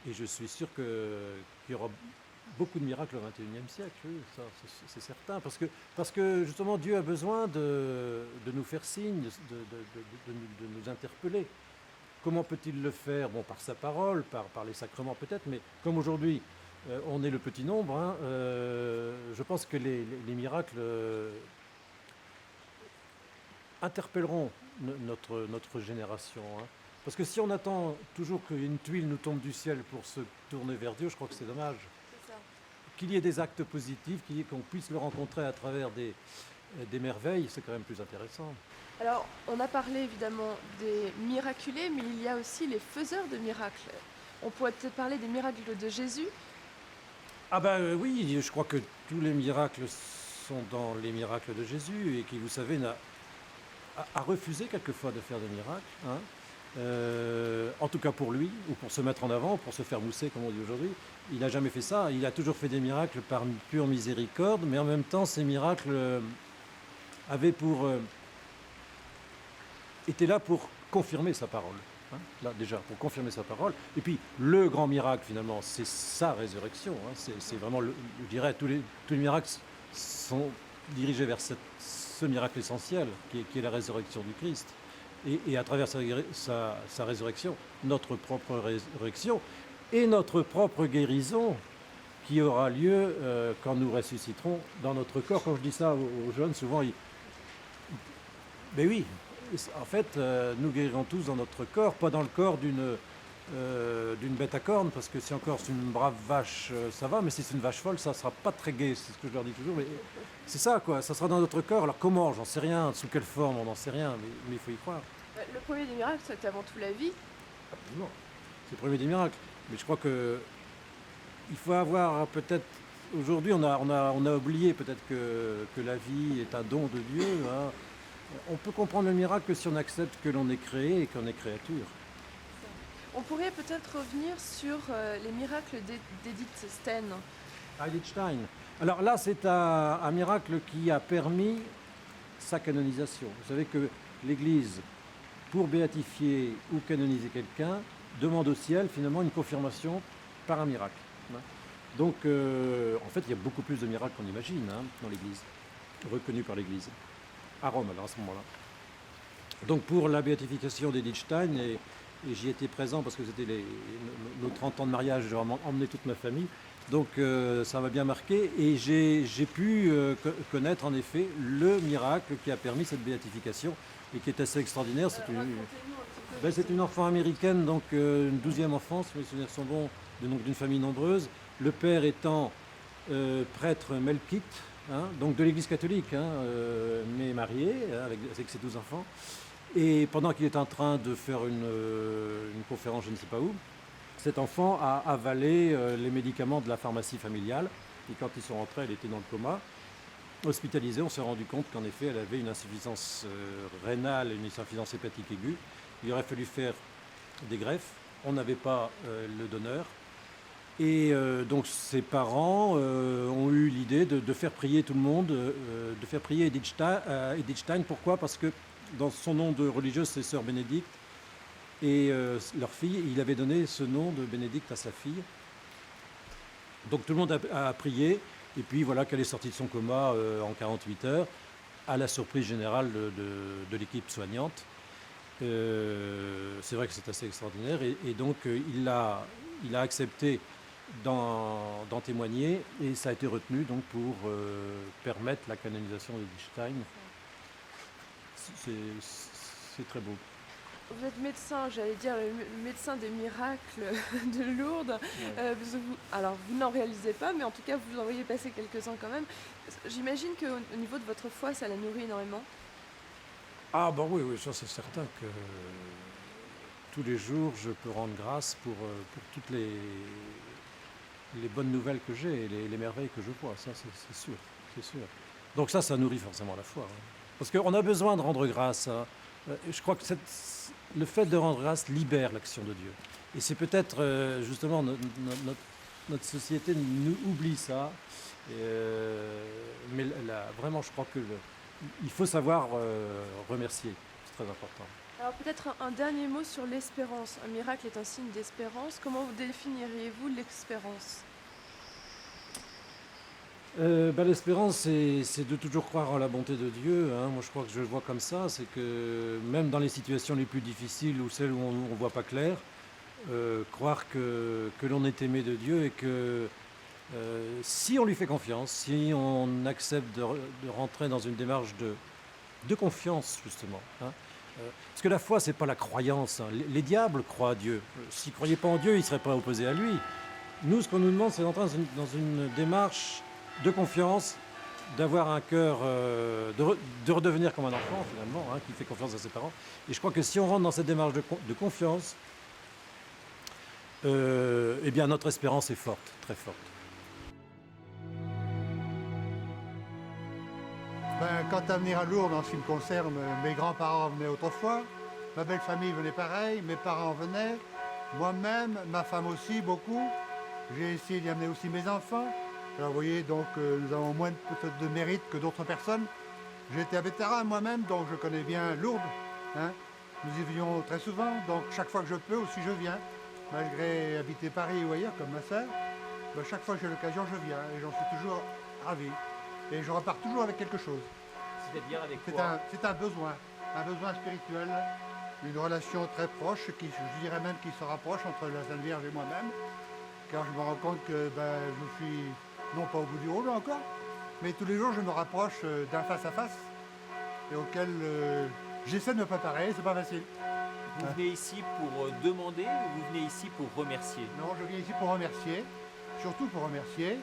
C: Et je suis sûr qu'il y aura beaucoup de miracles au XXIe siècle, oui, ça, c'est certain. Parce que justement, Dieu a besoin de nous faire signe, de nous interpeller. Comment peut-il le faire? Bon, par sa parole, par les sacrements peut-être, mais comme aujourd'hui, on est le petit nombre, hein, je pense que les miracles interpelleront notre génération. Hein. Parce que si on attend toujours qu'une tuile nous tombe du ciel pour se tourner vers Dieu, je crois que c'est dommage. Qu'il y ait des actes positifs, qu'on puisse le rencontrer à travers des merveilles, c'est quand même plus intéressant.
F: Alors, on a parlé évidemment des miraculés, mais il y a aussi les faiseurs de miracles. On pourrait peut-être parler des miracles de Jésus.
C: Ah ben oui, je crois que tous les miracles sont dans les miracles de Jésus et qui, vous savez, a refusé quelquefois de faire des miracles. Hein. En tout cas pour lui, ou pour se mettre en avant, pour se faire mousser, comme on dit aujourd'hui. Il n'a jamais fait ça. Il a toujours fait des miracles par pure miséricorde, mais en même temps, ces miracles étaient là pour confirmer sa parole. Hein, là, déjà, pour confirmer sa parole. Et puis, le grand miracle, finalement, c'est sa résurrection. Hein, c'est vraiment, je dirais, tous les miracles sont dirigés vers ce miracle essentiel, qui est la résurrection du Christ. Et à travers sa résurrection, notre propre résurrection, et notre propre guérison qui aura lieu quand nous ressusciterons dans notre corps. Quand je dis ça aux jeunes, souvent, mais oui, en fait, nous guérirons tous dans notre corps, pas dans le corps d'une bête à cornes, parce que si encore c'est une brave vache, ça va, mais si c'est une vache folle, ça ne sera pas très gai, c'est ce que je leur dis toujours. Mais c'est ça, quoi, ça sera dans notre corps. Alors comment? J'en sais rien. Sous quelle forme? On n'en sait rien, mais il faut y croire.
F: Le premier des miracles, c'est avant tout la vie.
C: Absolument. C'est le premier des miracles. Mais je crois que il faut avoir peut-être... Aujourd'hui, on a oublié peut-être que la vie est un don de Dieu. Hein. On peut comprendre le miracle que si on accepte que l'on est créé et qu'on est créature.
F: On pourrait peut-être revenir sur les miracles d'Edith Stein.
C: Edith Stein. Alors là, c'est un miracle qui a permis sa canonisation. Vous savez que l'Église, pour béatifier ou canoniser quelqu'un, demande au ciel finalement une confirmation par un miracle. Donc en fait il y a beaucoup plus de miracles qu'on imagine dans l'Église, reconnus par l'Église, à Rome alors à ce moment-là. Donc pour la béatification d'Edith Stein, et j'y étais présent parce que c'était nos 30 ans de mariage, j'ai emmené toute ma famille, donc ça m'a bien marqué et j'ai pu connaître en effet le miracle qui a permis cette béatification et qui est assez extraordinaire. C'est une enfant américaine, donc une 12e enfant, si mes souvenirs sont bons, d'une famille nombreuse. Le père étant prêtre melkite, hein, donc de l'église catholique, hein, mais marié avec ses 12 enfants. Et pendant qu'il est en train de faire une conférence, je ne sais pas où, cet enfant a avalé les médicaments de la pharmacie familiale. Et quand ils sont rentrés, elle était dans le coma. Hospitalisée, on s'est rendu compte qu'en effet, elle avait une insuffisance rénale et une insuffisance hépatique aiguë. Il aurait fallu faire des greffes. On n'avait pas le donneur. Et donc ses parents ont eu l'idée de faire prier tout le monde, de faire prier Edith Stein. Pourquoi? Parce que dans son nom de religieuse, c'est Sœur Bénédicte. Et leur fille, il avait donné ce nom de Bénédicte à sa fille. Donc tout le monde a prié. Et puis voilà qu'elle est sortie de son coma en 48 heures, à la surprise générale de l'équipe soignante. C'est vrai que c'est assez extraordinaire. Et donc il a accepté d'en témoigner, et ça a été retenu donc pour permettre la canonisation d'Edith Stein. C'est très beau.
F: Vous êtes médecin, j'allais dire le médecin des miracles de Lourdes. Ouais. Alors vous n'en réalisez pas, mais en tout cas vous en voyez passer quelques-uns quand même. J'imagine qu'au niveau de votre foi, ça la nourrit énormément.
C: Ah bah oui, ça c'est certain que tous les jours je peux rendre grâce pour toutes les bonnes nouvelles que j'ai et les merveilles que je vois, ça c'est sûr. Donc ça nourrit forcément la foi. Hein. Parce qu'on a besoin de rendre grâce. Hein. Je crois que le fait de rendre grâce libère l'action de Dieu. Et c'est peut-être justement notre société nous oublie ça. Mais vraiment, je crois qu'il faut savoir remercier. C'est très important.
F: Alors peut-être un dernier mot sur l'espérance. Un miracle est un signe d'espérance. Comment vous définiriez-vous l'espérance?
C: L'espérance, c'est de toujours croire en la bonté de Dieu. Hein. Moi, je crois que je le vois comme ça. C'est que même dans les situations les plus difficiles ou celles où on ne voit pas clair, croire que l'on est aimé de Dieu et que si on lui fait confiance, si on accepte de rentrer dans une démarche de confiance, justement. Hein. Parce que la foi, c'est pas la croyance. Hein. Les diables croient à Dieu. S'ils ne croyaient pas en Dieu, ils ne seraient pas opposés à lui. Nous, ce qu'on nous demande, c'est d'entrer dans une démarche de confiance, d'avoir un cœur, de redevenir comme un enfant, finalement, hein, qui fait confiance à ses parents. Et je crois que si on rentre dans cette démarche de confiance, eh bien, notre espérance est forte, très forte.
M: Quant à venir à Lourdes, en ce qui me concerne, mes grands-parents venaient autrefois, ma belle famille venait pareil, mes parents venaient, moi-même, ma femme aussi, beaucoup. J'ai essayé d'y amener aussi mes enfants. Alors vous voyez, donc nous avons moins peut-être de mérite que d'autres personnes. J'étais un vétéran moi-même, donc je connais bien Lourdes. Hein. Nous y venions très souvent, donc chaque fois que je peux aussi je viens. Malgré habiter Paris ou ailleurs, comme ma sœur, chaque fois que j'ai l'occasion, je viens et j'en suis toujours ravi. Et je repars toujours avec quelque chose.
A: C'est-à-dire avec quoi?
M: C'est un besoin spirituel, une relation très proche, je dirais même qui se rapproche entre la Sainte Vierge et moi-même. Car je me rends compte que je suis, non pas au bout du rouleau encore, mais tous les jours je me rapproche d'un face-à-face et auquel j'essaie de me préparer, c'est pas facile.
A: Vous venez ici pour demander ou vous venez ici pour remercier?
M: Non, je viens ici pour remercier, surtout pour remercier.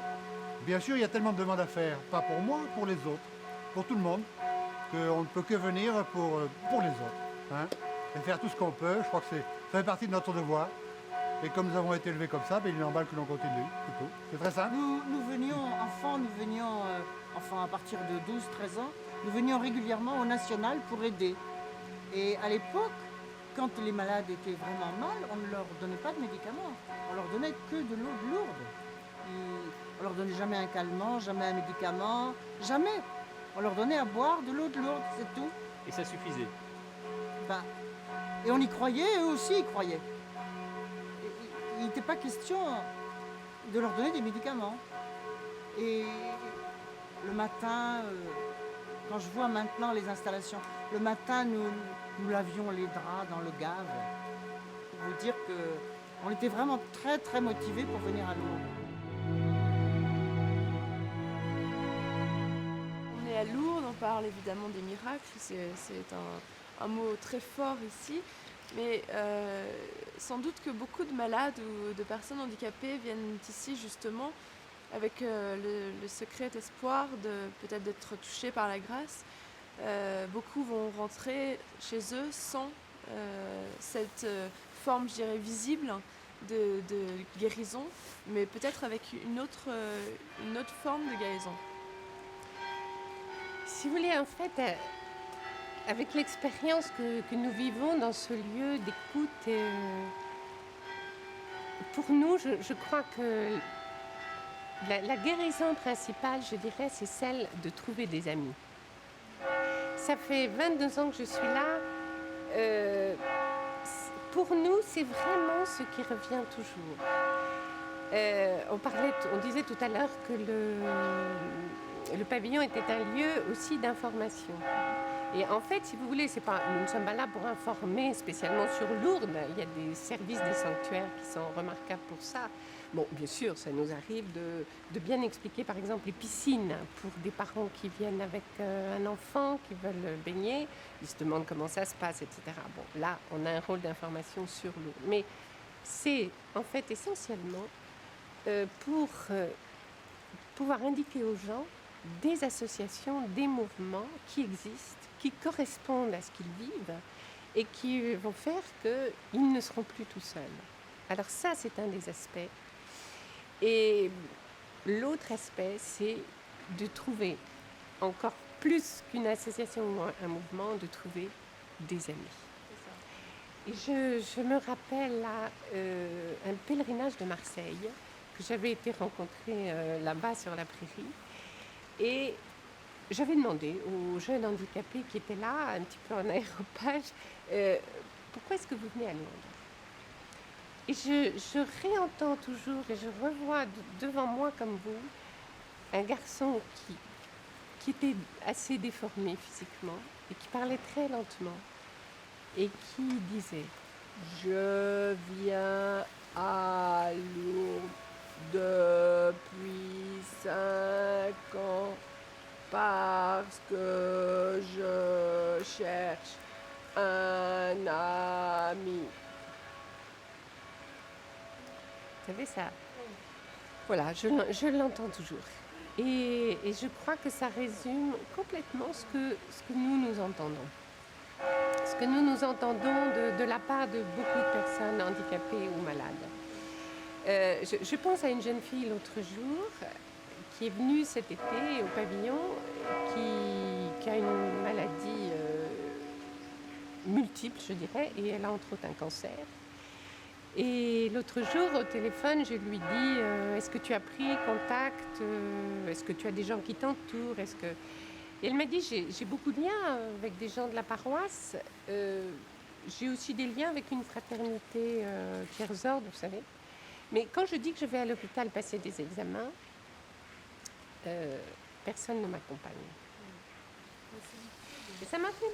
M: Bien sûr, il y a tellement de demandes à faire, pas pour moi, pour les autres, pour tout le monde, qu'on ne peut que venir pour les autres. Hein, et faire tout ce qu'on peut, je crois que ça fait partie de notre devoir. Et comme nous avons été élevés comme ça, il est normal que l'on continue, c'est tout. C'est très simple.
N: Nous venions enfants à partir de 12-13 ans, nous venions régulièrement au National pour aider. Et à l'époque, quand les malades étaient vraiment mal, on ne leur donnait pas de médicaments. On leur donnait que de l'eau de Lourdes. On leur donnait jamais un calmant, jamais un médicament, jamais. On leur donnait à boire de l'eau de Lourdes, c'est tout.
A: Et ça suffisait?
N: Et on y croyait, eux aussi y croyaient. Il n'était pas question de leur donner des médicaments. Et le matin, quand je vois maintenant les installations, le matin, nous lavions les draps dans le gave. Pour vous dire qu'on était vraiment très, très motivés pour venir à Lourdes.
F: On est à Lourdes, on parle évidemment des miracles, c'est un mot très fort ici. Mais sans doute que beaucoup de malades ou de personnes handicapées viennent ici justement avec le secret espoir peut-être d'être touchés par la grâce. Beaucoup vont rentrer chez eux sans cette forme, je dirais, visible de guérison, mais peut-être avec une autre forme de guérison.
O: Si vous voulez, en fait, avec l'expérience que nous vivons dans ce lieu d'écoute, pour nous, je crois que la guérison principale, je dirais, c'est celle de trouver des amis. Ça fait 22 ans que je suis là. Pour nous, c'est vraiment ce qui revient toujours. On disait tout à l'heure que le pavillon était un lieu aussi d'information. Et en fait, si vous voulez, nous ne sommes pas là pour informer spécialement sur Lourdes. Il y a des services des sanctuaires qui sont remarquables pour ça. Bon, bien sûr, ça nous arrive de bien expliquer, par exemple, les piscines pour des parents qui viennent avec un enfant, qui veulent baigner. Ils se demandent comment ça se passe, etc. Bon, là, on a un rôle d'information sur Lourdes. Mais c'est, en fait, essentiellement pour pouvoir indiquer aux gens des associations, des mouvements qui existent, qui correspondent à ce qu'ils vivent et qui vont faire qu'ils ne seront plus tout seuls. Alors ça, c'est un des aspects. Et l'autre aspect, c'est de trouver, encore plus qu'une association ou un mouvement, de trouver des amis. Et je me rappelle là, un pèlerinage de Marseille, que j'avais été rencontrer là-bas sur la prairie. Et j'avais demandé aux jeunes handicapés qui étaient là, un petit peu en aéropage, pourquoi est-ce que vous venez à Lourdes ? Et je réentends toujours et je revois devant moi comme vous un garçon qui était assez déformé physiquement et qui parlait très lentement et qui disait « Je viens à Lourdes depuis 5 ans parce que je cherche un ami. » Vous savez ça? Voilà, je l'entends toujours. Et je crois que ça résume complètement ce que nous entendons. Ce que nous entendons de la part de beaucoup de personnes handicapées ou malades. Je pense à une jeune fille l'autre jour qui est venue cet été au pavillon, qui a une maladie multiple, je dirais, et elle a entre autres un cancer. Et l'autre jour, au téléphone, je lui dis est-ce que tu as pris contact est-ce que tu as des gens qui t'entourent Et elle m'a dit j'ai beaucoup de liens avec des gens de la paroisse. J'ai aussi des liens avec une fraternité tiers ordre, vous savez. Mais quand je dis que je vais à l'hôpital passer des examens, personne ne m'accompagne. Et ça m'a fait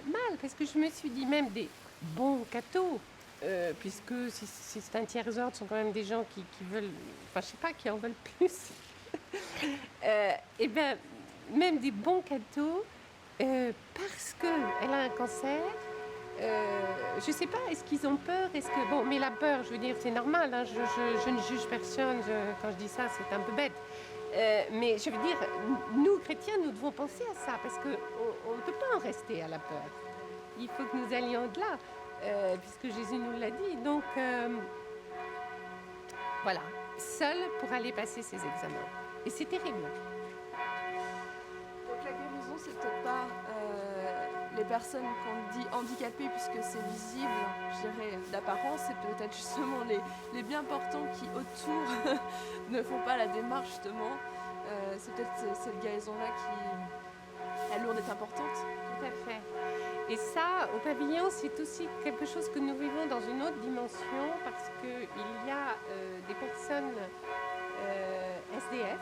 O: mal, parce que je me suis dit, même des bons cathos, puisque si c'est un tiers ordre, ce sont quand même des gens qui veulent, enfin je sais pas, qui en veulent plus. Et bien, même des bons cathos, parce qu'elle a un cancer, je ne sais pas, est-ce qu'ils ont peur? Bon, mais la peur, je veux dire, c'est normal, hein, je ne juge personne, quand je dis ça, c'est un peu bête. Mais je veux dire, nous, chrétiens, nous devons penser à ça, parce qu'on ne peut pas en rester à la peur. Il faut que nous allions au-delà, puisque Jésus nous l'a dit. Donc, voilà, seul pour aller passer ces examens. Et c'est terrible.
F: Donc la guérison, c'est peut-être pas les personnes qu'on dit handicapées, puisque c'est visible, je dirais, d'apparence, c'est peut-être justement les bien portants qui, autour, ne font pas la démarche, justement. C'est peut-être cette guérison-là qui, à Lourdes, est importante.
O: Tout à fait. Et ça, au pavillon, c'est aussi quelque chose que nous vivons dans une autre dimension, parce qu'il y a des personnes SDF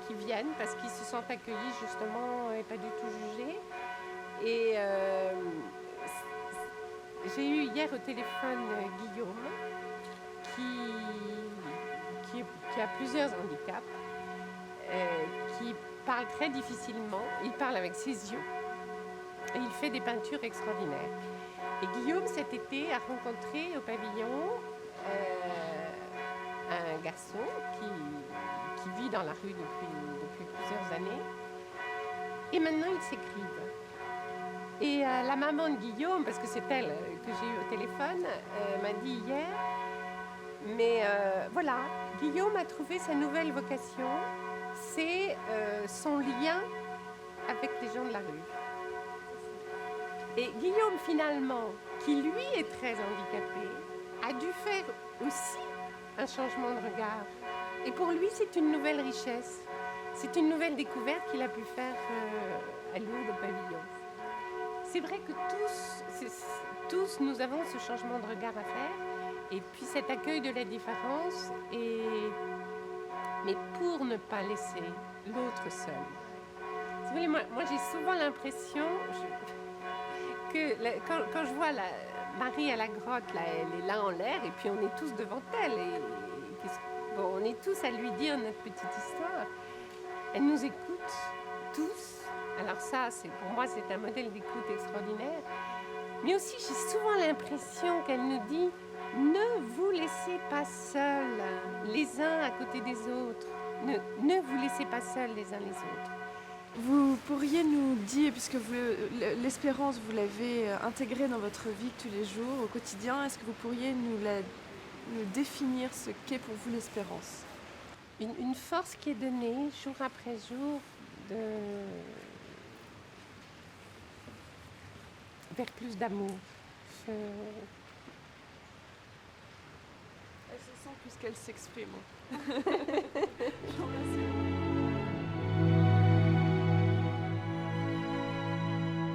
O: qui viennent parce qu'ils se sentent accueillis, justement, et pas du tout jugés. Et j'ai eu hier au téléphone Guillaume, qui a plusieurs handicaps, qui parle très difficilement. Il parle avec ses yeux et il fait des peintures extraordinaires. Et Guillaume, cet été, a rencontré au pavillon un garçon qui vit dans la rue depuis plusieurs années. Et maintenant, ils s'écrivent. Et la maman de Guillaume, parce que c'est elle que j'ai eue au téléphone, m'a dit hier, mais voilà, Guillaume a trouvé sa nouvelle vocation, c'est son lien avec les gens de la rue. Et Guillaume, finalement, qui lui est très handicapé, a dû faire aussi un changement de regard. Et pour lui, c'est une nouvelle richesse. C'est une nouvelle découverte qu'il a pu faire à Lourdes au pavillon. C'est vrai que tous, nous avons ce changement de regard à faire. Et puis cet accueil de la différence, mais pour ne pas laisser l'autre seul. Si vous voulez, moi j'ai souvent l'impression que quand je vois Marie à la grotte, là, elle est là en l'air, et puis on est tous devant elle. On est tous à lui dire notre petite histoire. Elle nous écoute, tous. Alors ça, pour moi, c'est un modèle d'écoute extraordinaire. Mais aussi, j'ai souvent l'impression qu'elle nous dit « Ne vous laissez pas seuls les uns à côté des autres. Ne vous laissez pas seuls les uns les autres. »
F: Vous pourriez nous dire, puisque l'espérance, vous l'avez intégrée dans votre vie de tous les jours, au quotidien, est-ce que vous pourriez nous définir ce qu'est pour vous l'espérance?
O: Une force qui est donnée jour après jour vers plus d'amour.
F: Elle se sent plus qu'elle s'exprime. Je vous remercie.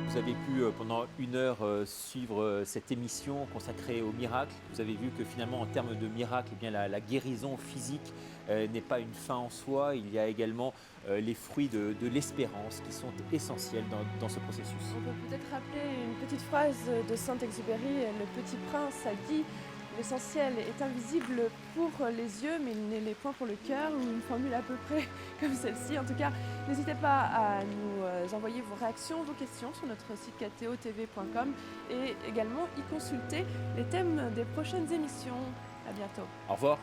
A: Vous avez pu pendant 1 heure suivre cette émission consacrée au miracle. Vous avez vu que finalement en termes de miracle, eh bien, la guérison physique n'est pas une fin en soi. Il y a également les fruits de l'espérance qui sont essentiels dans ce processus.
F: On peut peut-être rappeler une petite phrase de Saint-Exupéry. Le Petit Prince a dit « L'essentiel est invisible pour les yeux, mais il ne l'est point pour le cœur », ou une formule à peu près comme celle-ci. En tout cas, n'hésitez pas à nous envoyer vos réactions, vos questions sur notre site kteotv.com et également y consulter les thèmes des prochaines émissions. À bientôt.
A: Au revoir.